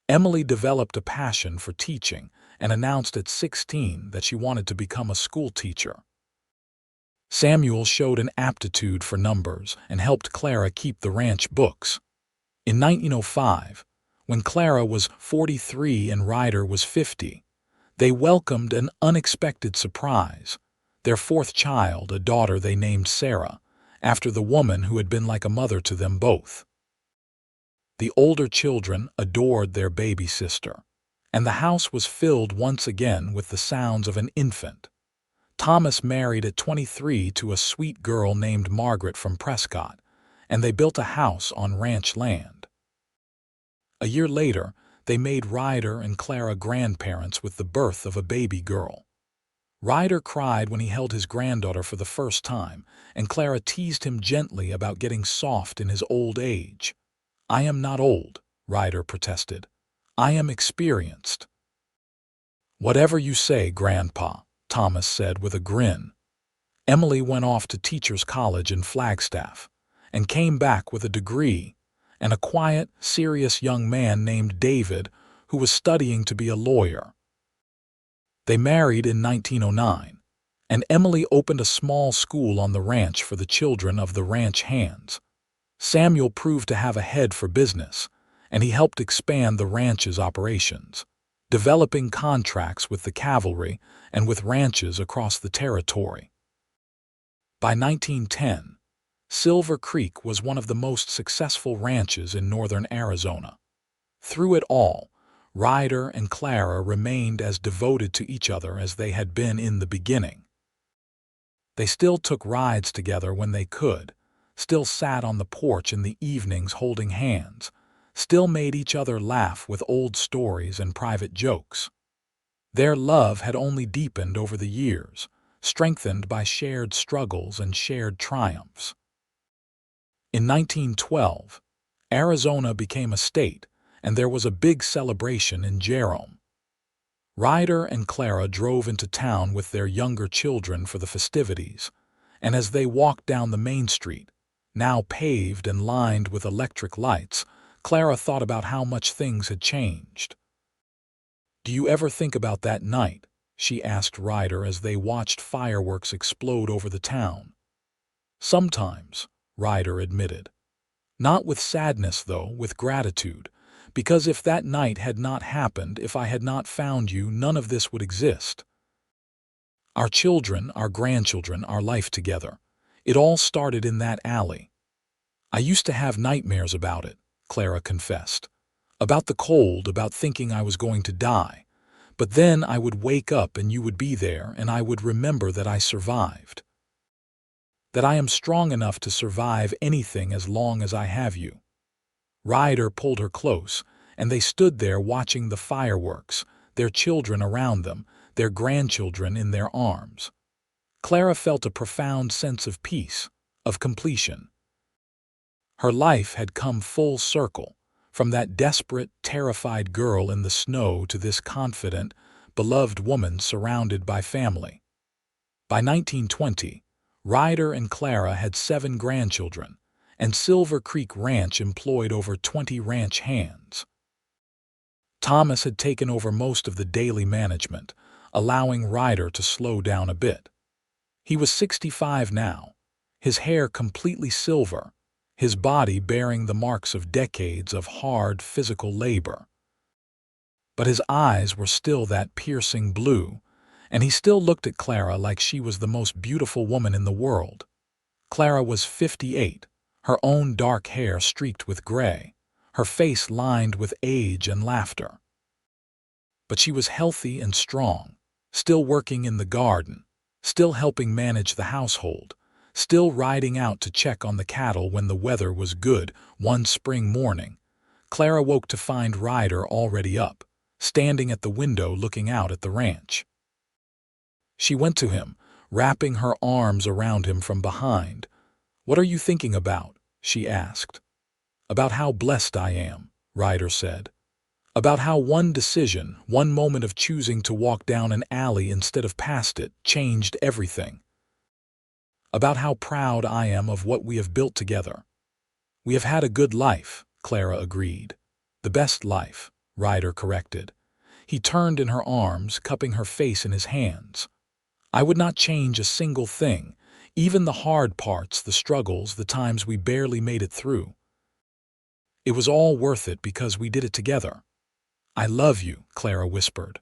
Emily developed a passion for teaching and announced at 16 that she wanted to become a school teacher. Samuel showed an aptitude for numbers and helped Clara keep the ranch books. In 1905, when Clara was 43 and Ryder was 50, they welcomed an unexpected surprise, their fourth child, a daughter they named Sarah, after the woman who had been like a mother to them both. The older children adored their baby sister, and the house was filled once again with the sounds of an infant. Thomas married at 23 to a sweet girl named Margaret from Prescott, and they built a house on ranch land. A year later, they made Ryder and Clara grandparents with the birth of a baby girl. Ryder cried when he held his granddaughter for the first time, and Clara teased him gently about getting soft in his old age. "I am not old," Ryder protested. "I am experienced." "Whatever you say, Grandpa," Thomas said with a grin. Emily went off to teacher's college in Flagstaff and came back with a degree, and a quiet, serious young man named David who was studying to be a lawyer. They married in 1909, and Emily opened a small school on the ranch for the children of the ranch hands. Samuel proved to have a head for business, and he helped expand the ranch's operations, developing contracts with the cavalry and with ranches across the territory. By 1910, Silver Creek was one of the most successful ranches in northern Arizona. Through it all, Ryder and Clara remained as devoted to each other as they had been in the beginning. They still took rides together when they could, still sat on the porch in the evenings holding hands, still made each other laugh with old stories and private jokes. Their love had only deepened over the years, strengthened by shared struggles and shared triumphs. In 1912, Arizona became a state, and there was a big celebration in Jerome. Ryder and Clara drove into town with their younger children for the festivities, and as they walked down the main street, now paved and lined with electric lights, Clara thought about how much things had changed. "Do you ever think about that night?" she asked Ryder as they watched fireworks explode over the town. "Sometimes," Ryder admitted. "Not with sadness, though, with gratitude. Because if that night had not happened, if I had not found you, none of this would exist. Our children, our grandchildren, our life together. It all started in that alley." "I used to have nightmares about it," Clara confessed. "About the cold, about thinking I was going to die. But then I would wake up and you would be there, and I would remember that I survived. That I am strong enough to survive anything as long as I have you." Ryder pulled her close, and they stood there watching the fireworks, their children around them, their grandchildren in their arms. Clara felt a profound sense of peace, of completion. Her life had come full circle, from that desperate, terrified girl in the snow to this confident, beloved woman surrounded by family. By 1920, Ryder and Clara had 7 grandchildren, and Silver Creek Ranch employed over 20 ranch hands. Thomas had taken over most of the daily management, allowing Ryder to slow down a bit. He was 65 now, his hair completely silver, his body bearing the marks of decades of hard physical labor. But his eyes were still that piercing blue, and he still looked at Clara like she was the most beautiful woman in the world. Clara was 58, her own dark hair streaked with gray, her face lined with age and laughter. But she was healthy and strong, still working in the garden, still helping manage the household, still riding out to check on the cattle when the weather was good. One spring morning, Clara woke to find Ryder already up, standing at the window looking out at the ranch. She went to him, wrapping her arms around him from behind. "What are you thinking about?" she asked. "About how blessed I am," Ryder said. "About how one decision, one moment of choosing to walk down an alley instead of past it, changed everything. About how proud I am of what we have built together." "We have had a good life," Clara agreed. "The best life," Ryder corrected. He turned in her arms, cupping her face in his hands. "I would not change a single thing, even the hard parts, the struggles, the times we barely made it through. It was all worth it because we did it together." "I love you," Clara whispered.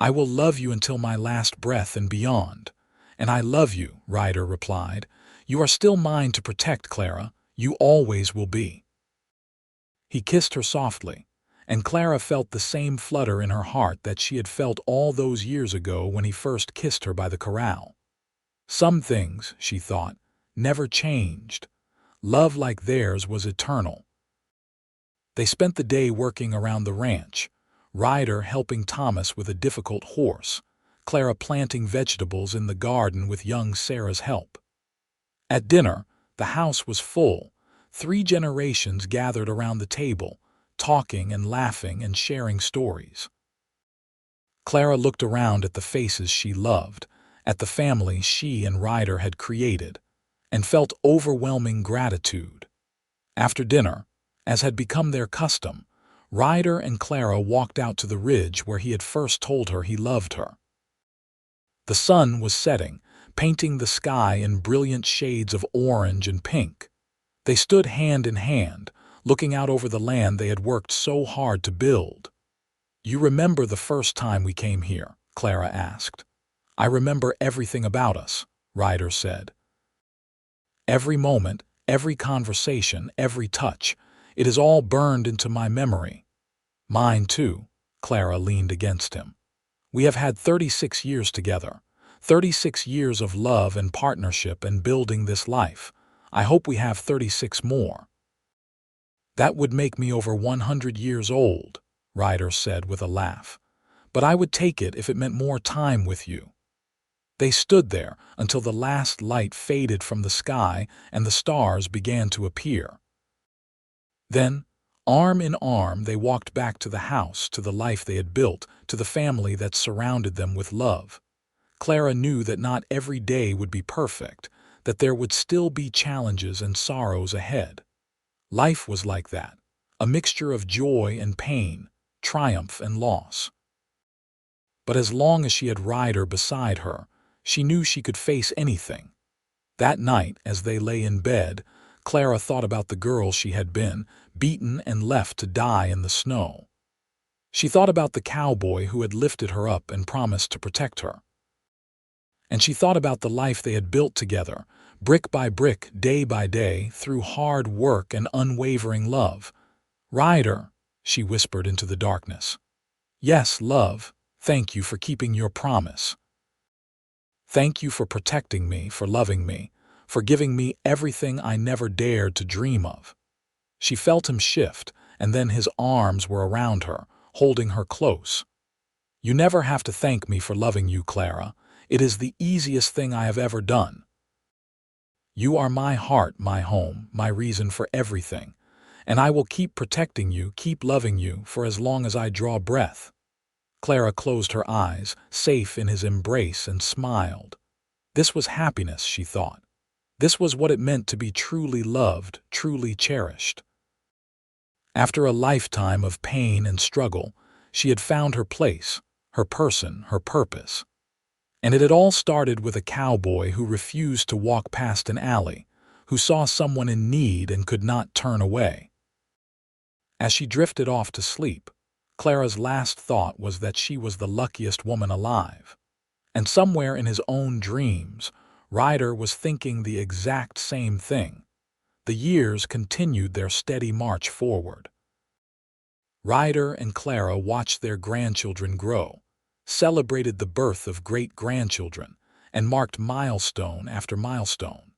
"I will love you until my last breath and beyond." "And I love you," Ryder replied. "You are still mine to protect, Clara. You always will be." He kissed her softly, and Clara felt the same flutter in her heart that she had felt all those years ago when he first kissed her by the corral. Some things, she thought, never changed. Love like theirs was eternal. They spent the day working around the ranch, Ryder helping Thomas with a difficult horse, Clara planting vegetables in the garden with young Sarah's help. At dinner, the house was full. 3 generations gathered around the table, talking and laughing and sharing stories. Clara looked around at the faces she loved, at the family she and Ryder had created, and felt overwhelming gratitude. After dinner, as had become their custom, Ryder and Clara walked out to the ridge where he had first told her he loved her. The sun was setting, painting the sky in brilliant shades of orange and pink. They stood hand in hand, looking out over the land they had worked so hard to build. "You remember the first time we came here?" Clara asked. "I remember everything about us," Ryder said. "Every moment, every conversation, every touch. It is all burned into my memory." "Mine too," Clara leaned against him. "We have had 36 years together, 36 years of love and partnership and building this life. I hope we have 36 more." "That would make me over 100 years old," Ryder said with a laugh. "But I would take it if it meant more time with you." They stood there until the last light faded from the sky and the stars began to appear. Then, arm in arm, they walked back to the house, to the life they had built, to the family that surrounded them with love. Clara knew that not every day would be perfect, that there would still be challenges and sorrows ahead. Life was like that, a mixture of joy and pain, triumph and loss. But as long as she had Ryder beside her, she knew she could face anything. That night, as they lay in bed, Clara thought about the girl she had been, beaten and left to die in the snow. She thought about the cowboy who had lifted her up and promised to protect her. And she thought about the life they had built together, brick by brick, day by day, through hard work and unwavering love. "Ryder," she whispered into the darkness. "Yes, love, thank you for keeping your promise. Thank you for protecting me, for loving me, for giving me everything I never dared to dream of." She felt him shift, and then his arms were around her, holding her close. "You never have to thank me for loving you, Clara. It is the easiest thing I have ever done. You are my heart, my home, my reason for everything, and I will keep protecting you, keep loving you, for as long as I draw breath." Clara closed her eyes, safe in his embrace, and smiled. This was happiness, she thought. This was what it meant to be truly loved, truly cherished. After a lifetime of pain and struggle, she had found her place, her person, her purpose. And it had all started with a cowboy who refused to walk past an alley, who saw someone in need and could not turn away. As she drifted off to sleep, Clara's last thought was that she was the luckiest woman alive. And somewhere in his own dreams, Ryder was thinking the exact same thing. The years continued their steady march forward. Ryder and Clara watched their grandchildren grow, celebrated the birth of great-grandchildren, and marked milestone after milestone.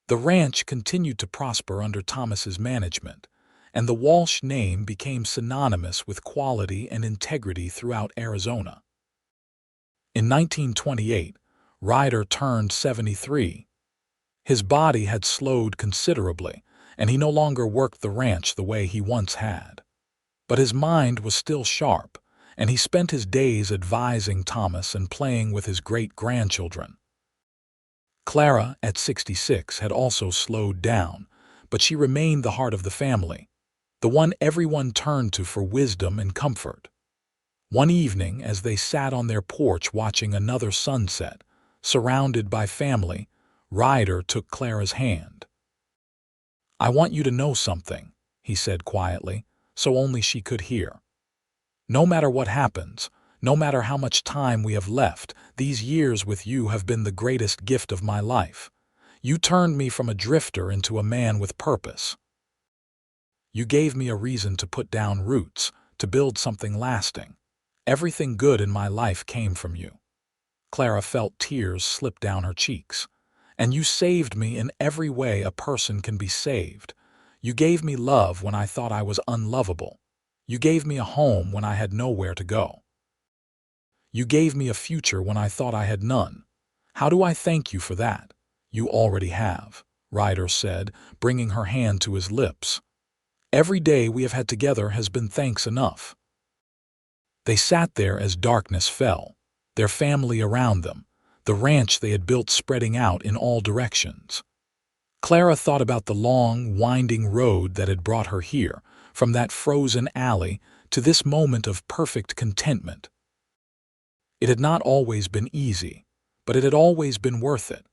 The ranch continued to prosper under Thomas's management, and the Walsh name became synonymous with quality and integrity throughout Arizona. In 1928, Ryder turned 73. His body had slowed considerably, and he no longer worked the ranch the way he once had. But his mind was still sharp, and he spent his days advising Thomas and playing with his great-grandchildren. Clara, at 66, had also slowed down, but she remained the heart of the family, the one everyone turned to for wisdom and comfort. One evening, as they sat on their porch watching another sunset, surrounded by family, Ryder took Clara's hand. "I want you to know something," he said quietly, so only she could hear. "No matter what happens, no matter how much time we have left, these years with you have been the greatest gift of my life. You turned me from a drifter into a man with purpose. You gave me a reason to put down roots, to build something lasting. Everything good in my life came from you." Clara felt tears slip down her cheeks. "And you saved me in every way a person can be saved. You gave me love when I thought I was unlovable. You gave me a home when I had nowhere to go. You gave me a future when I thought I had none. How do I thank you for that?" "You already have," Ryder said, bringing her hand to his lips. "Every day we have had together has been thanks enough." They sat there as darkness fell, their family around them, the ranch they had built spreading out in all directions. Clara thought about the long, winding road that had brought her here, from that frozen alley to this moment of perfect contentment. It had not always been easy, but it had always been worth it.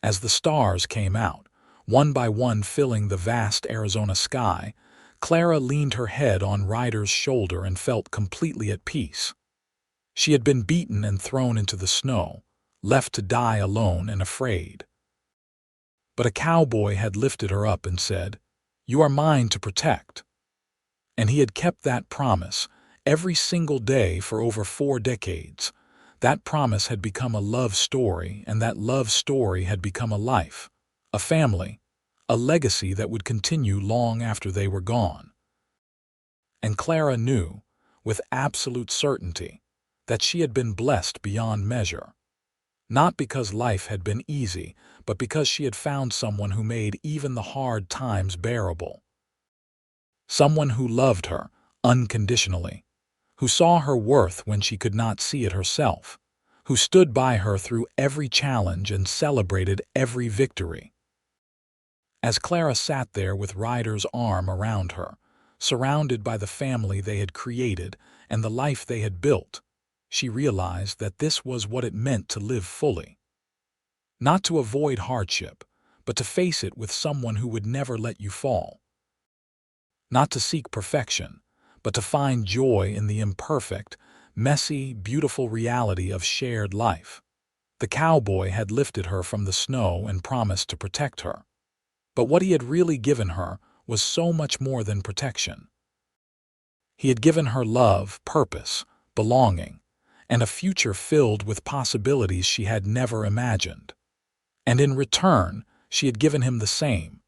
As the stars came out, one by one filling the vast Arizona sky, Clara leaned her head on Ryder's shoulder and felt completely at peace. She had been beaten and thrown into the snow, left to die alone and afraid. But a cowboy had lifted her up and said, "You are mine to protect." And he had kept that promise every single day for over 4 decades. That promise had become a love story, and that love story had become a life, a family, a legacy that would continue long after they were gone. And Clara knew, with absolute certainty, that she had been blessed beyond measure. Not because life had been easy, but because she had found someone who made even the hard times bearable. Someone who loved her unconditionally, who saw her worth when she could not see it herself, who stood by her through every challenge and celebrated every victory. As Clara sat there with Ryder's arm around her, surrounded by the family they had created and the life they had built, she realized that this was what it meant to live fully. Not to avoid hardship, but to face it with someone who would never let you fall. Not to seek perfection, but to find joy in the imperfect, messy, beautiful reality of shared life. The cowboy had lifted her from the snow and promised to protect her. But what he had really given her was so much more than protection. He had given her love, purpose, belonging, and a future filled with possibilities she had never imagined. And in return, she had given him the same.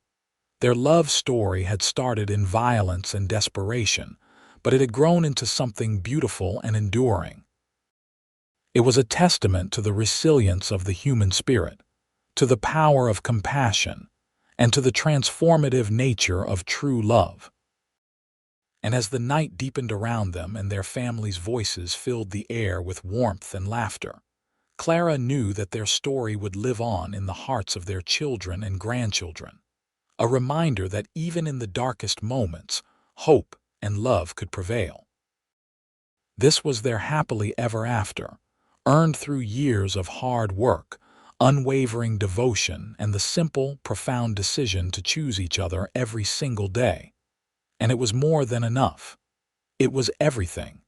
Their love story had started in violence and desperation, but it had grown into something beautiful and enduring. It was a testament to the resilience of the human spirit, to the power of compassion, and to the transformative nature of true love. And as the night deepened around them and their families' voices filled the air with warmth and laughter, Clara knew that their story would live on in the hearts of their children and grandchildren, a reminder that even in the darkest moments, hope and love could prevail. This was their happily ever after, earned through years of hard work, unwavering devotion, and the simple, profound decision to choose each other every single day. And it was more than enough. It was everything.